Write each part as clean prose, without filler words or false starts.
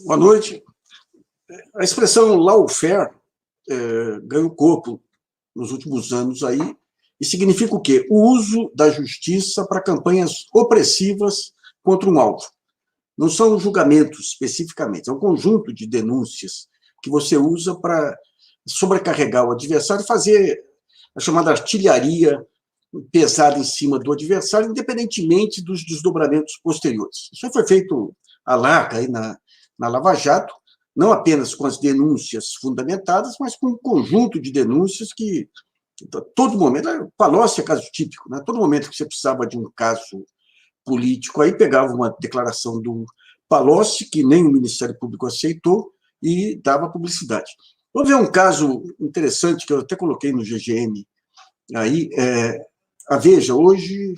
Boa noite. A expressão lawfare ganhou corpo nos últimos anos aí, e significa o quê? O uso da justiça para campanhas opressivas contra um alvo. Não são julgamentos especificamente, é um conjunto de denúncias que você usa para sobrecarregar o adversário e fazer a chamada artilharia pesada em cima do adversário, independentemente dos desdobramentos posteriores. Isso foi feito à larga aí na Lava Jato, não apenas com as denúncias fundamentadas, mas com um conjunto de denúncias que, a todo momento, Palocci é caso típico, né? A todo momento que você precisava de um caso político, aí pegava uma declaração do Palocci, que nem o Ministério Público aceitou, e dava publicidade. Vamos ver um caso interessante que eu até coloquei no GGN. Aí, a Veja, hoje,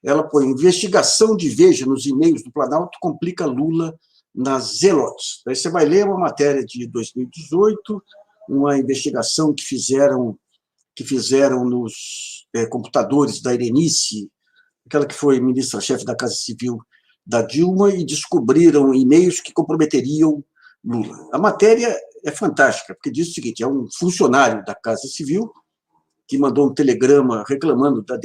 ela põe investigação de Veja nos e-mails do Planalto complica Lula nas Zelotes. Aí você vai ler uma matéria de 2018, uma investigação que fizeram nos computadores da Irenice, aquela que foi ministra-chefe da Casa Civil da Dilma, e descobriram e-mails que comprometeriam Lula. A matéria é fantástica, porque diz o seguinte: é um funcionário da Casa Civil que mandou um telegrama reclamando da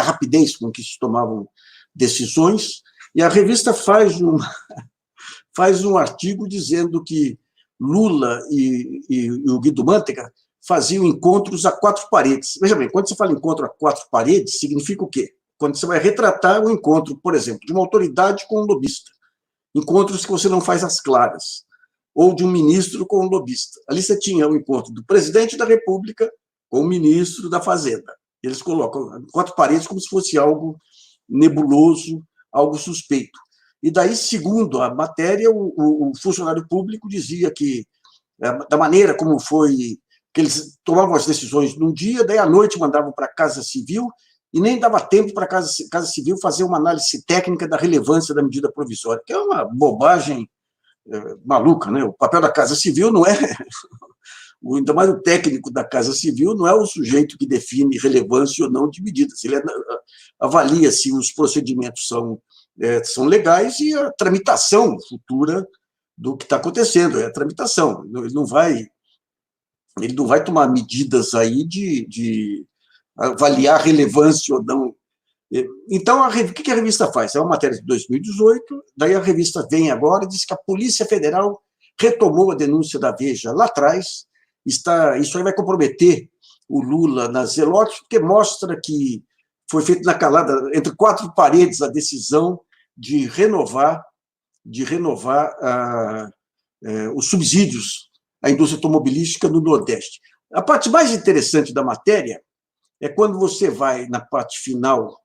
rapidez com que se tomavam decisões, e a revista faz um artigo dizendo que Lula e o Guido Mantega faziam encontros a quatro paredes. Veja bem, quando você fala encontro a quatro paredes, significa o quê? Quando você vai retratar um encontro, por exemplo, de uma autoridade com um lobista, encontros que você não faz às claras, ou de um ministro com um lobista. Ali você tinha o encontro do presidente da República com o ministro da Fazenda. Eles colocam quatro paredes como se fosse algo nebuloso, algo suspeito. E daí, segundo a matéria, o funcionário público dizia que, da maneira como foi, que eles tomavam as decisões num dia, daí à noite mandavam para a Casa Civil, e nem dava tempo para a Casa Civil fazer uma análise técnica da relevância da medida provisória, que é uma bobagem maluca, né? O papel da Casa Civil não é, ainda mais o técnico da Casa Civil, não é o sujeito que define relevância ou não de medidas. Ele avalia se os procedimentos são legais e a tramitação futura do que está acontecendo. É a tramitação. Ele não vai tomar medidas aí de avaliar relevância ou não. Então, o que a revista faz? É uma matéria de 2018, daí a revista vem agora e diz que a Polícia Federal retomou a denúncia da Veja lá atrás. Isso aí vai comprometer o Lula nas Zelotes, porque mostra que foi feito na calada, entre quatro paredes, a decisão de renovar os subsídios à indústria automobilística no Nordeste. A parte mais interessante da matéria é quando você vai na parte final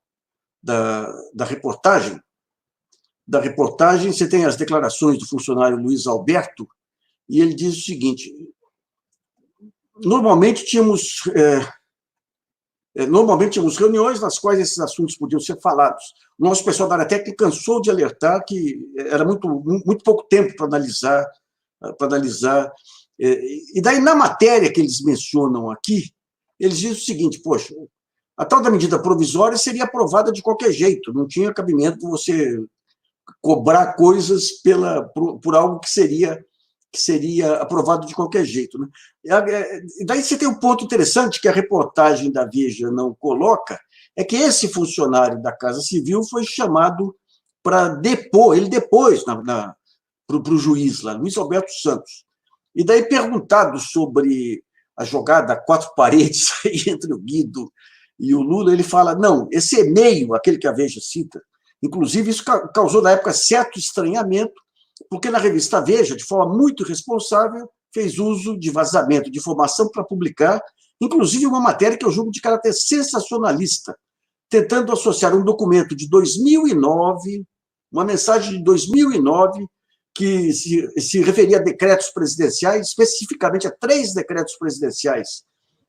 da reportagem. Você tem as declarações do funcionário Luiz Alberto, e ele diz o seguinte: normalmente tínhamos reuniões nas quais esses assuntos podiam ser falados. O nosso pessoal da área técnica cansou de alertar que era muito pouco tempo para analisar. E daí, na matéria que eles mencionam aqui, eles dizem o seguinte: poxa, a tal da medida provisória seria aprovada de qualquer jeito, não tinha cabimento você cobrar coisas por algo que seria aprovado de qualquer jeito, né? E daí você tem um ponto interessante que a reportagem da Veja não coloca, é que esse funcionário da Casa Civil foi chamado para depor, ele depôs para o juiz lá, Luiz Alberto Santos. E daí, perguntado sobre a jogada a quatro paredes entre o Guido e o Lula, ele fala: não, esse e-mail, aquele que a Veja cita, inclusive isso causou na época certo estranhamento, porque na revista Veja, de forma muito responsável, fez uso de vazamento de informação para publicar, inclusive uma matéria que eu julgo de caráter sensacionalista, tentando associar um documento de 2009, uma mensagem de 2009, que se referia a decretos presidenciais, especificamente a 3 decretos presidenciais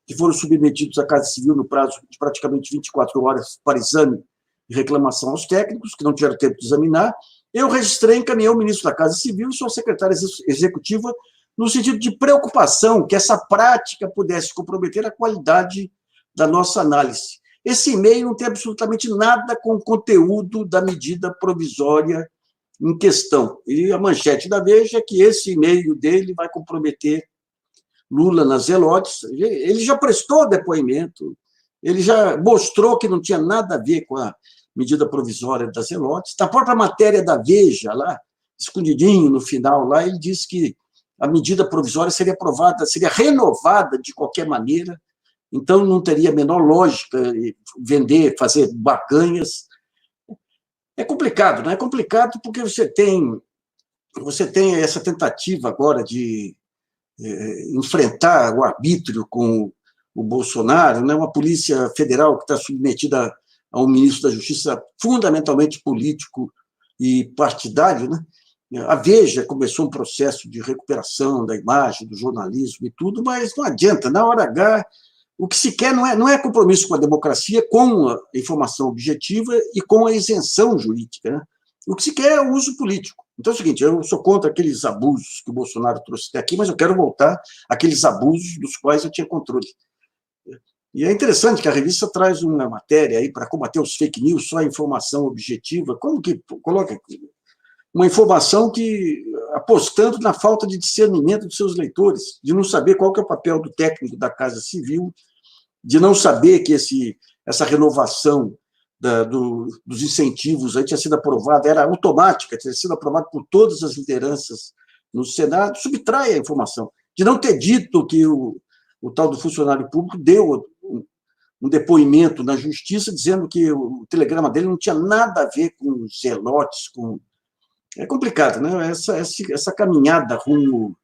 que foram submetidos à Casa Civil no prazo de praticamente 24 horas para exame e reclamação aos técnicos, que não tiveram tempo de examinar. Eu registrei e encaminhei ao ministro da Casa Civil e sua secretária executiva no sentido de preocupação que essa prática pudesse comprometer a qualidade da nossa análise. Esse e-mail não tem absolutamente nada com o conteúdo da medida provisória em questão. E a manchete da Veja é que esse e-mail dele vai comprometer Lula nas Zelotes. Ele já prestou depoimento, ele já mostrou que não tinha nada a ver com a medida provisória das Zelotes. Na própria matéria da Veja, lá, escondidinho no final, lá, ele disse que a medida provisória seria aprovada, seria renovada de qualquer maneira, então não teria a menor lógica vender, fazer barganhas. É complicado, não é complicado porque você tem essa tentativa agora de enfrentar o arbítrio com o Bolsonaro, né? Uma polícia federal que está submetida a um ministro da Justiça fundamentalmente político e partidário, né? A Veja começou um processo de recuperação da imagem, do jornalismo e tudo, mas não adianta, na hora H, o que se quer não é compromisso com a democracia, com a informação objetiva e com a isenção jurídica, né? O que se quer é o uso político. Então é o seguinte, eu sou contra aqueles abusos que o Bolsonaro trouxe até aqui, mas eu quero voltar àqueles abusos dos quais eu tinha controle. E é interessante que a revista traz uma matéria aí para combater os fake news, só a informação objetiva. Como que coloca uma informação que apostando na falta de discernimento dos seus leitores, de não saber qual que é o papel do técnico da Casa Civil, de não saber que essa renovação dos incentivos aí tinha sido aprovada, era automática, tinha sido aprovada por todas as lideranças no Senado, subtrai a informação. De não ter dito que o tal do funcionário público deu um depoimento na justiça dizendo que o telegrama dele não tinha nada a ver com os zelotes, com... É complicado, né? Essa caminhada rumo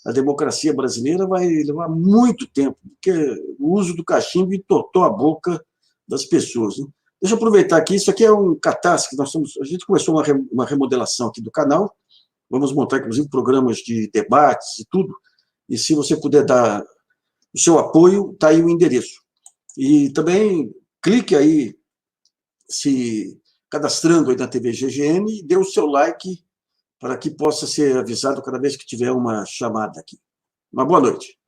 à democracia brasileira vai levar muito tempo, porque o uso do cachimbo entortou a boca das pessoas, né? Deixa eu aproveitar aqui, isso aqui é um catarse, a gente começou uma remodelação aqui do canal, vamos montar, inclusive, programas de debates e tudo, e se você puder dar o seu apoio, está aí o endereço. E também clique aí, se cadastrando aí na TV GGN, e dê o seu like para que possa ser avisado cada vez que tiver uma chamada aqui. Uma boa noite.